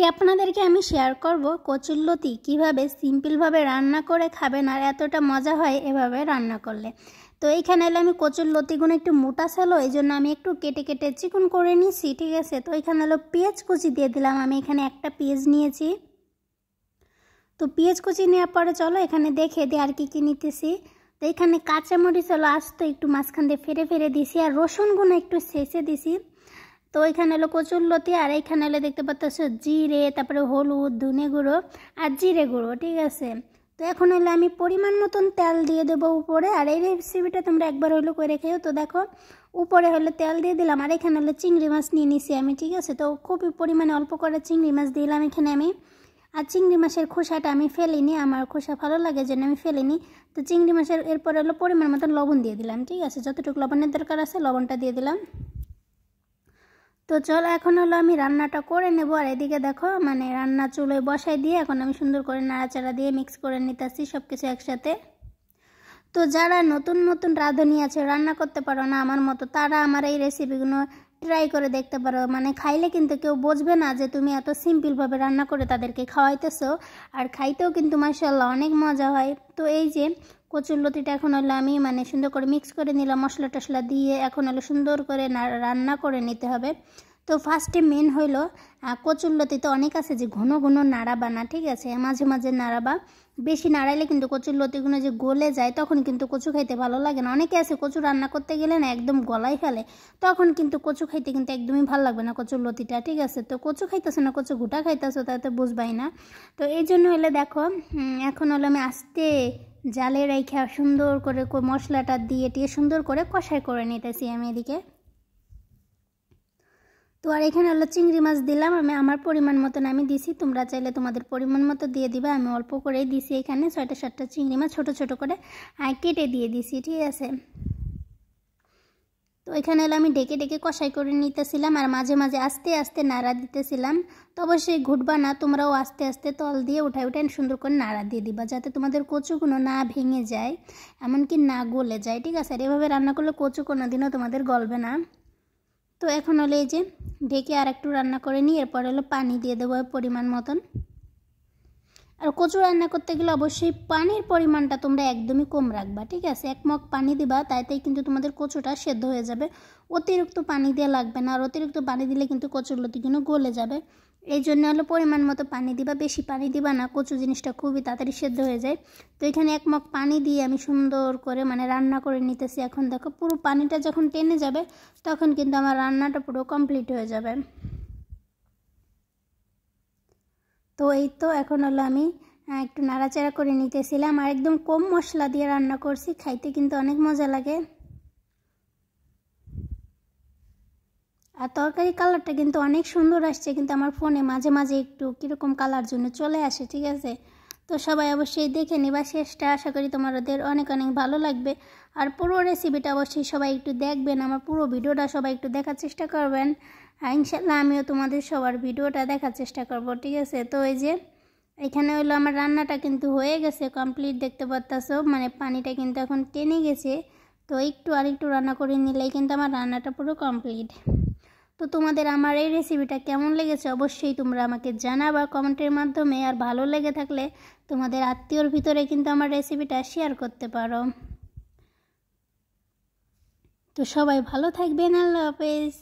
আজকে আপনাদেরকে আমি শেয়ার করব কচুরলতি কিভাবে সিম্পলভাবে রান্না করে খাবেন আর এতটা মজা হয় এভাবে রান্না করলে। তো এইখানে এলে আমি কচুরলতিগুলো একটু মোটা ছিল, এই জন্য আমি একটু কেটে কেটে চিকন করে নিয়েছি, ঠিক আছে। তো এখানে হলো পেঁয়াজ কুচি দিয়ে দিলাম, আমি এখানে একটা পেঁয়াজ নিয়েছি। তো পেঁয়াজ কুচি নেওয়ার পরে চলো এখানে দেখে দিই আর কি নিতেছি। তো এখানে কাঁচামরিচ হলো আস্ত একটু মাঝখান দিয়ে ফেরে ফেরে দিছি, আর রসুনগুলো একটু ছেঁচে দিছি। তো এখানে হলো কচুরলতি, আর এইখানে হলো দেখতে পাচ্ছ জিরে, তারপরে হলুদ, ধনে গুঁড়ো আর জিরে গুঁড়ো, ঠিক আছে। তো এখন হলো আমি পরিমাণ মতন তেল দিয়ে দেবো উপরে, আর এই রেসিপিটা তোমরা একবার হলো করে খেও। তো দেখো উপরে হলো তেল দিয়ে দিলাম, আর এখানে হলো চিংড়ি মাছ নিয়ে নিছি আমি, ঠিক আছে। তো খুবই পরিমাণে অল্প করে চিংড়ি মাছ দিলাম এখানে আমি। আর চিংড়ি মাছের খোসাটা আমি ফেলিনি, আমার খোসা ভালো লাগে জন্য আমি ফেলিনি। তো চিংড়ি মাছের এরপরে হলো পরিমাণ মতন লবণ দিয়ে দিলাম, ঠিক আছে। যতটুকু লবণের দরকার আছে লবণটা দিয়ে দিলাম। তো চলো এখন হলো আমি রান্নাটা করে নেব, আর এদিকে দেখো মানে রান্না চুলোয় বসাই দিয়ে এখন আমি সুন্দর করে নাড়াচাড়া দিয়ে মিক্স করে নিতেছি সব কিছু একসাথে। তো যারা নতুন নতুন রাঁধুনি আছে, রান্না করতে পারো না আমার মতো, তারা আমার এই রেসিপিগুলো ট্রাই করে দেখতে পারো। মানে খাইলে কিন্তু কেউ বুঝবে না যে তুমি এত সিম্পলভাবে রান্না করে তাদেরকে খাওয়াইতেছো, আর খাইতেও কিন্তু মাশাআল্লাহ অনেক মজা হয়। তো এই যে কচুরলতিটা এখন হলো আমি মানে সুন্দর করে মিক্স করে নিলাম মশলা টশলা দিয়ে, এখন হলো সুন্দর করে রান্না করে নিতে হবে। তো ফার্স্টে মেন হইলো কচুরলতিতে অনেক আছে যে ঘন ঘন নাড়াবা না, ঠিক আছে, মাঝে মাঝে নাড়াবা। বেশি নাড়াইলে কিন্তু কচুরলতিগুলো যে গলে যায় তখন কিন্তু কচু খাইতে ভালো লাগে না। অনেকে আছে কচু রান্না করতে গেলে না একদম গলাই ফেলে, তখন কিন্তু কচু খাইতে কিন্তু একদমই ভালো লাগবে না কচুরলতিটা, ঠিক আছে। তো কচু খাইতেছো না কচু ঘুটা খাইতেছো তাতে বুঝবাই না। তো এই জন্য হলে দেখো এখন হলো আমি আস্তে জালে রেখে সুন্দর করে মশলাটা দিয়ে সুন্দর করে কষাই করে নিতেছি আমি এদিকে। তো আর এখানে হলো চিংড়ি মাছ দিলাম আমি, আমার পরিমাণ মতন আমি দিছি, তোমরা চাইলে তোমাদের পরিমাণ মতো দিয়ে দিবে। আমি অল্প করেই দিছি, এখানে 6টা-7টা চিংড়ি মাছ ছোটো ছোটো করে কেটে দিয়ে দিছি, ঠিক আছে। তো এখানে হলো আমি ডেকে ডেকে কষাই করে নিতেছিলাম, আর মাঝে মাঝে আস্তে আস্তে নাড়া দিতেছিলাম। তো অবশ্যই ঘুটবা না, তোমরাও আস্তে আস্তে তল দিয়ে উঠাই সুন্দর করে নাড়া দিয়ে দিবা, যাতে তোমাদের কচুগুলো না ভেঙে যায়, এমনকি না গলে যায়, ঠিক আছে। আর এভাবে রান্না করলে কচু কোনোদিনও তোমাদের গলবে না। তো এখন হলো এই যে ঢেকে আর একটু রান্না করে নিই, এরপর হলো পানি দিয়ে দেবো পরিমাণ মতন। আর কচু রান্না করতে গেলে অবশ্যই পানির পরিমাণটা তোমরা একদমই কম রাখবা, ঠিক আছে। 1 মগ পানি দিবা, তাইতেই কিন্তু তোমাদের কচুটা সেদ্ধ হয়ে যাবে। অতিরিক্ত পানি দেওয়া লাগবে না, আর অতিরিক্ত পানি দিলে কিন্তু কচুরলতিগুলো গলে যাবে। এই জন্য হলো পরিমাণ মতো পানি দিবা, বেশি পানি দিবা না, কচু জিনিসটা খুবই তাড়াতাড়ি সেদ্ধ হয়ে যায়। তো এখানে 1 মগ পানি দিয়ে আমি সুন্দর করে মানে রান্না করে নিতেছি। এখন দেখো পুরো পানিটা যখন টেনে যাবে তখন কিন্তু আমার রান্নাটা পুরো কমপ্লিট হয়ে যাবে। তো এই তো এখন হলো আমি একটু নাড়াচাড়া করে নিতেছিলাম, আর একদম কম মশলা দিয়ে রান্না করছি, খাইতে কিন্তু অনেক মজা লাগে। আর তরকারি কালারটা কিন্তু অনেক সুন্দর আসছে, কিন্তু আমার ফোনে মাঝে মাঝে একটু কীরকম কালার জন্য চলে আসে, ঠিক আছে। তো সবাই অবশ্যই দেখে নিবা শেষটা, আশা করি তোমাদের অনেক অনেক ভালো লাগবে। আর পুরো রেসিপিটা অবশ্যই সবাই একটু দেখবেন, আমার পুরো ভিডিওটা সবাই একটু দেখার চেষ্টা করবেন। আর ইনশাল্লাহ আমিও তোমাদের সবার ভিডিওটা দেখার চেষ্টা করব, ঠিক আছে। তো এই যে এখানে হলো আমার রান্নাটা কিন্তু হয়ে গেছে কমপ্লিট, দেখতে পারতাছো মানে পানিটা কিন্তু এখন টেনে গেছে। তো একটু আর একটু রান্না করে নিলেই কিন্তু আমার রান্নাটা পুরো কমপ্লিট। তো তোমাদের আমার এই রেসিপিটা কেমন লেগেছে অবশ্যই তোমরা আমাকে জানাবা কমেন্টের মাধ্যমে, আর ভালো লেগে থাকলে তোমাদের আত্মীয়র ভিতরে কিন্তু আমার রেসিপিটা শেয়ার করতে পারো। তো সবাই ভালো থাকবেন, আল্লাহ হাফেজ।